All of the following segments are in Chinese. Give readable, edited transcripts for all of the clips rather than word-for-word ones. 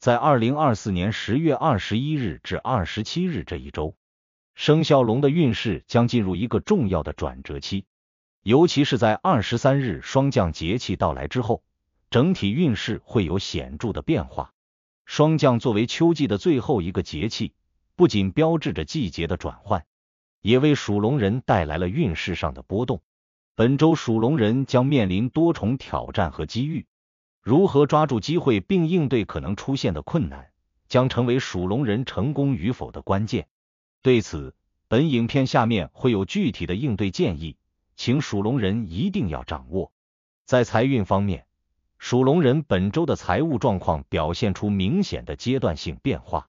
在2024年10月21日至27日这一周，生肖龙的运势将进入一个重要的转折期，尤其是在23日霜降节气到来之后，整体运势会有显著的变化。霜降作为秋季的最后一个节气，不仅标志着季节的转换，也为属龙人带来了运势上的波动。本周属龙人将面临多重挑战和机遇，如何抓住机会并应对可能出现的困难，将成为属龙人成功与否的关键。对此，本影片下面会有具体的应对建议，请属龙人一定要掌握。在财运方面，属龙人本周的财务状况表现出明显的阶段性变化。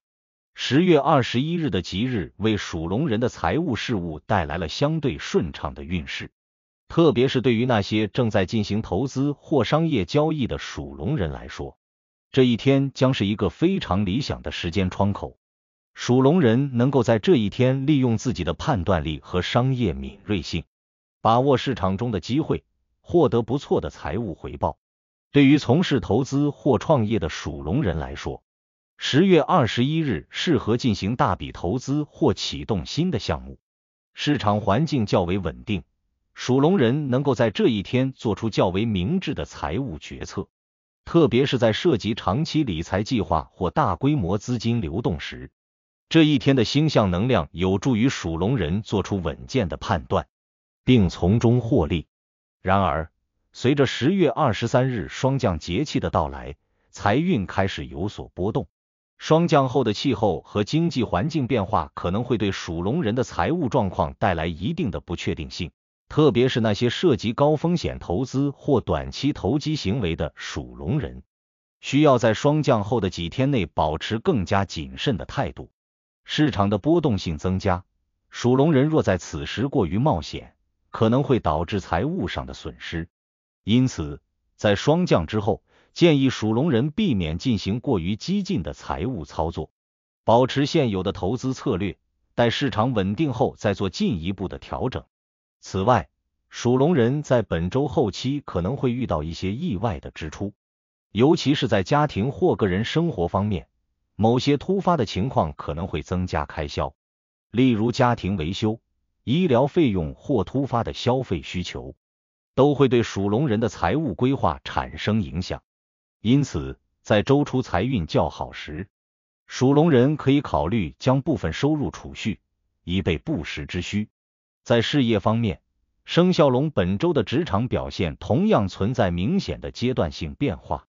10月21日的吉日为属龙人的财务事务带来了相对顺畅的运势，特别是对于那些正在进行投资或商业交易的属龙人来说，这一天将是一个非常理想的时间窗口。属龙人能够在这一天利用自己的判断力和商业敏锐性，把握市场中的机会，获得不错的财务回报。对于从事投资或创业的属龙人来说，10月21日适合进行大笔投资或启动新的项目，市场环境较为稳定，属龙人能够在这一天做出较为明智的财务决策，特别是在涉及长期理财计划或大规模资金流动时，这一天的星象能量有助于属龙人做出稳健的判断，并从中获利。然而，随着10月23日霜降节气的到来，财运开始有所波动。霜降后的气候和经济环境变化可能会对属龙人的财务状况带来一定的不确定性，特别是那些涉及高风险投资或短期投机行为的属龙人，需要在霜降后的几天内保持更加谨慎的态度。市场的波动性增加，属龙人若在此时过于冒险，可能会导致财务上的损失。因此，在霜降之后，建议属龙人避免进行过于激进的财务操作，保持现有的投资策略，待市场稳定后再做进一步的调整。此外，属龙人在本周后期可能会遇到一些意外的支出，尤其是在家庭或个人生活方面，某些突发的情况可能会增加开销，例如家庭维修、医疗费用或突发的消费需求，都会对属龙人的财务规划产生影响。因此，在周初财运较好时，属龙人可以考虑将部分收入储蓄，以备不时之需。在事业方面，生肖龙本周的职场表现同样存在明显的阶段性变化。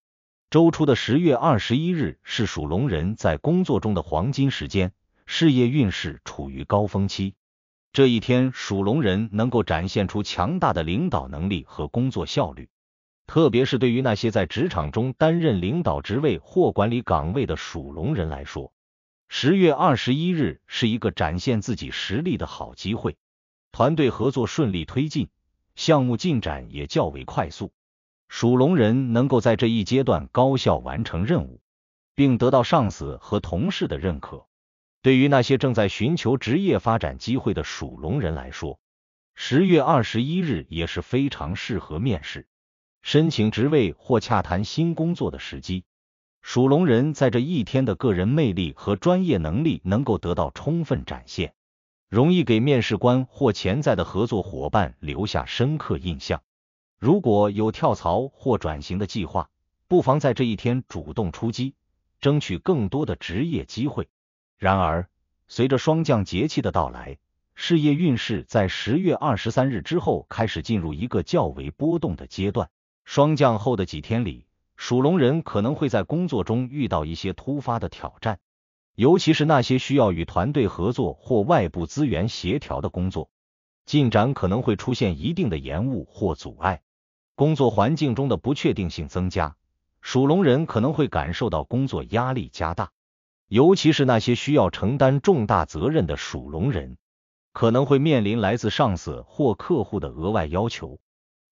周初的10月21日是属龙人在工作中的黄金时间，事业运势处于高峰期。这一天，属龙人能够展现出强大的领导能力和工作效率，特别是对于那些在职场中担任领导职位或管理岗位的属龙人来说，10月21日是一个展现自己实力的好机会。团队合作顺利推进，项目进展也较为快速，属龙人能够在这一阶段高效完成任务，并得到上司和同事的认可。对于那些正在寻求职业发展机会的属龙人来说，10月21日也是非常适合面试、申请职位或洽谈新工作的时机。属龙人在这一天的个人魅力和专业能力能够得到充分展现，容易给面试官或潜在的合作伙伴留下深刻印象。如果有跳槽或转型的计划，不妨在这一天主动出击，争取更多的职业机会。然而，随着霜降节气的到来，事业运势在10月23日之后开始进入一个较为波动的阶段。霜降后的几天里，属龙人可能会在工作中遇到一些突发的挑战，尤其是那些需要与团队合作或外部资源协调的工作，进展可能会出现一定的延误或阻碍。工作环境中的不确定性增加，属龙人可能会感受到工作压力加大，尤其是那些需要承担重大责任的属龙人，可能会面临来自上司或客户的额外要求。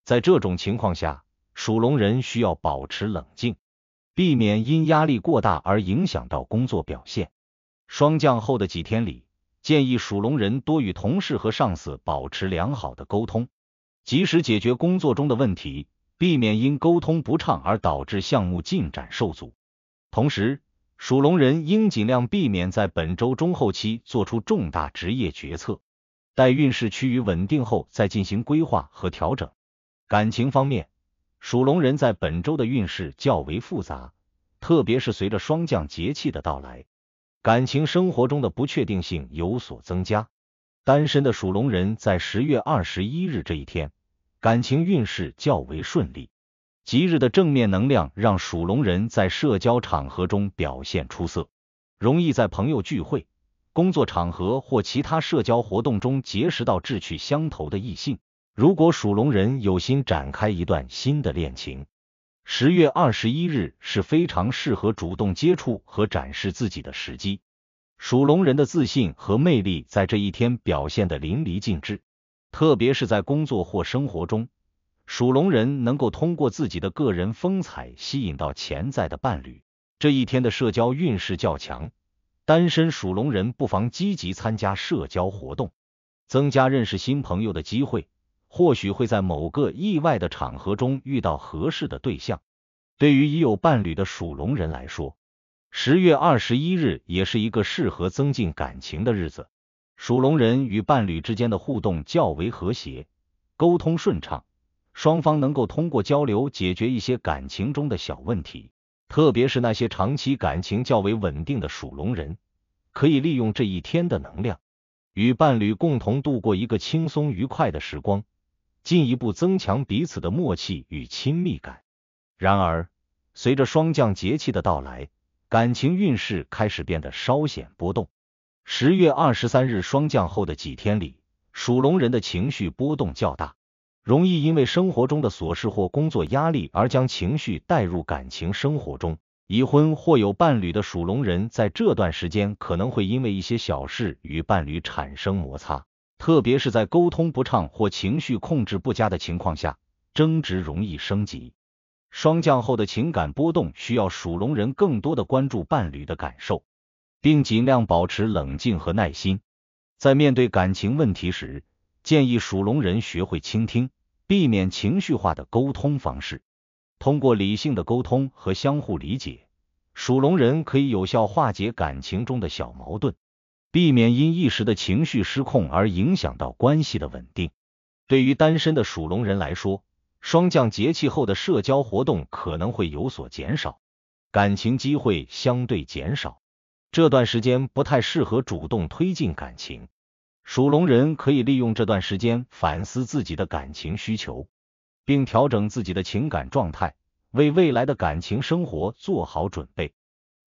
在这种情况下，属龙人需要保持冷静，避免因压力过大而影响到工作表现。霜降后的几天里，建议属龙人多与同事和上司保持良好的沟通，及时解决工作中的问题，避免因沟通不畅而导致项目进展受阻。同时，属龙人应尽量避免在本周中后期做出重大职业决策，待运势趋于稳定后再进行规划和调整。感情方面，属龙人在本周的运势较为复杂，特别是随着霜降节气的到来，感情生活中的不确定性有所增加。单身的属龙人在10月21日这一天，感情运势较为顺利。吉日的正面能量让属龙人在社交场合中表现出色，容易在朋友聚会、工作场合或其他社交活动中结识到志趣相投的异性。如果属龙人有心展开一段新的恋情，10月21日是非常适合主动接触和展示自己的时机。属龙人的自信和魅力在这一天表现得淋漓尽致，特别是在工作或生活中，属龙人能够通过自己的个人风采吸引到潜在的伴侣。这一天的社交运势较强，单身属龙人不妨积极参加社交活动，增加认识新朋友的机会，或许会在某个意外的场合中遇到合适的对象。对于已有伴侣的属龙人来说，10月21日也是一个适合增进感情的日子。属龙人与伴侣之间的互动较为和谐，沟通顺畅，双方能够通过交流解决一些感情中的小问题。特别是那些长期感情较为稳定的属龙人，可以利用这一天的能量，与伴侣共同度过一个轻松愉快的时光，进一步增强彼此的默契与亲密感。然而，随着霜降节气的到来，感情运势开始变得稍显波动。10月23日霜降后的几天里，属龙人的情绪波动较大，容易因为生活中的琐事或工作压力而将情绪带入感情生活中。已婚或有伴侣的属龙人在这段时间可能会因为一些小事与伴侣产生摩擦，特别是在沟通不畅或情绪控制不佳的情况下，争执容易升级。霜降后的情感波动需要属龙人更多的关注伴侣的感受，并尽量保持冷静和耐心。在面对感情问题时，建议属龙人学会倾听，避免情绪化的沟通方式。通过理性的沟通和相互理解，属龙人可以有效化解感情中的小矛盾，避免因一时的情绪失控而影响到关系的稳定。对于单身的属龙人来说，霜降节气后的社交活动可能会有所减少，感情机会相对减少。这段时间不太适合主动推进感情，属龙人可以利用这段时间反思自己的感情需求，并调整自己的情感状态，为未来的感情生活做好准备。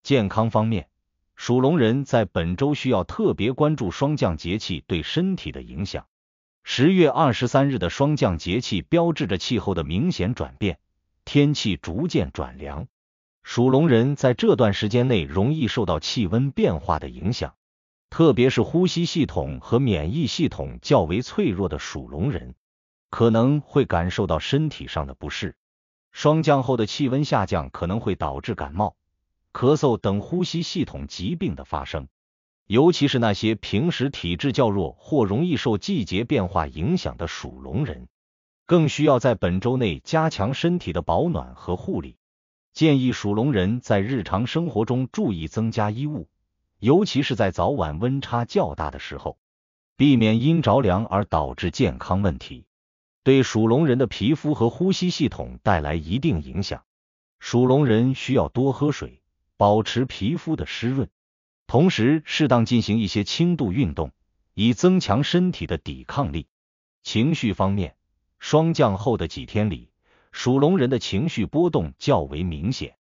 健康方面，属龙人在本周需要特别关注霜降节气对身体的影响。10月23日的霜降节气标志着气候的明显转变，天气逐渐转凉。属龙人在这段时间内容易受到气温变化的影响，特别是呼吸系统和免疫系统较为脆弱的属龙人，可能会感受到身体上的不适。霜降后的气温下降可能会导致感冒、咳嗽等呼吸系统疾病的发生，尤其是那些平时体质较弱或容易受季节变化影响的属龙人，更需要在本周内加强身体的保暖和护理。建议属龙人在日常生活中注意增加衣物，尤其是在早晚温差较大的时候，避免因着凉而导致健康问题，对属龙人的皮肤和呼吸系统带来一定影响。属龙人需要多喝水，保持皮肤的湿润，同时适当进行一些轻度运动，以增强身体的抵抗力。情绪方面，霜降后的几天里，属龙人的情绪波动较为明显，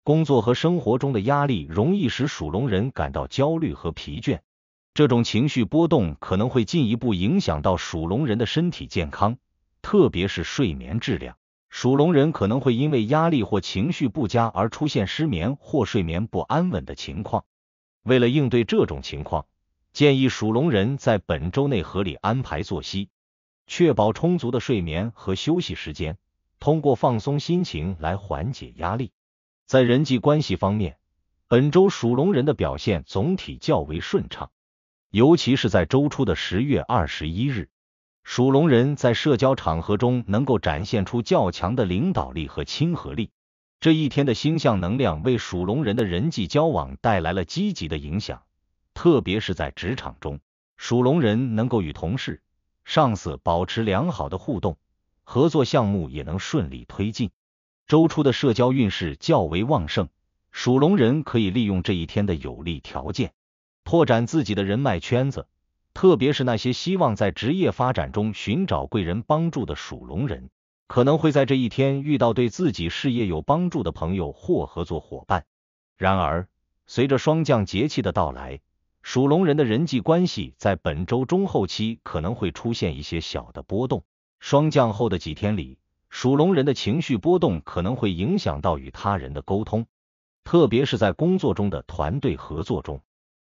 工作和生活中的压力容易使属龙人感到焦虑和疲倦。这种情绪波动可能会进一步影响到属龙人的身体健康，特别是睡眠质量。属龙人可能会因为压力或情绪不佳而出现失眠或睡眠不安稳的情况。为了应对这种情况，建议属龙人在本周内合理安排作息，确保充足的睡眠和休息时间，通过放松心情来缓解压力。在人际关系方面，本周属龙人的表现总体较为顺畅，尤其是在周初的10月21日，属龙人在社交场合中能够展现出较强的领导力和亲和力，这一天的星象能量为属龙人的人际交往带来了积极的影响，特别是在职场中，属龙人能够与同事、上司保持良好的互动，合作项目也能顺利推进。周初的社交运势较为旺盛，属龙人可以利用这一天的有利条件，拓展自己的人脉圈子，特别是那些希望在职业发展中寻找贵人帮助的属龙人，可能会在这一天遇到对自己事业有帮助的朋友或合作伙伴。然而，随着霜降节气的到来，属龙人的人际关系在本周中后期可能会出现一些小的波动。霜降后的几天里，属龙人的情绪波动可能会影响到与他人的沟通，特别是在工作中的团队合作中，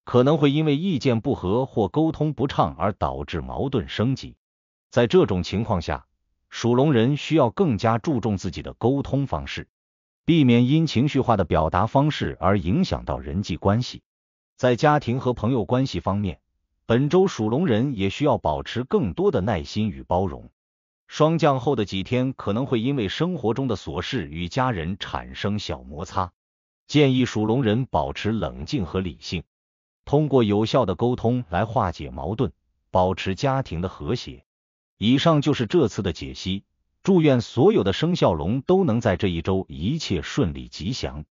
可能会因为意见不合或沟通不畅而导致矛盾升级。在这种情况下，属龙人需要更加注重自己的沟通方式，避免因情绪化的表达方式而影响到人际关系。在家庭和朋友关系方面，本周属龙人也需要保持更多的耐心与包容。霜降后的几天可能会因为生活中的琐事与家人产生小摩擦，建议属龙人保持冷静和理性，通过有效的沟通来化解矛盾，保持家庭的和谐。以上就是这次的解析，祝愿所有的生肖龙都能在这一周一切顺利吉祥。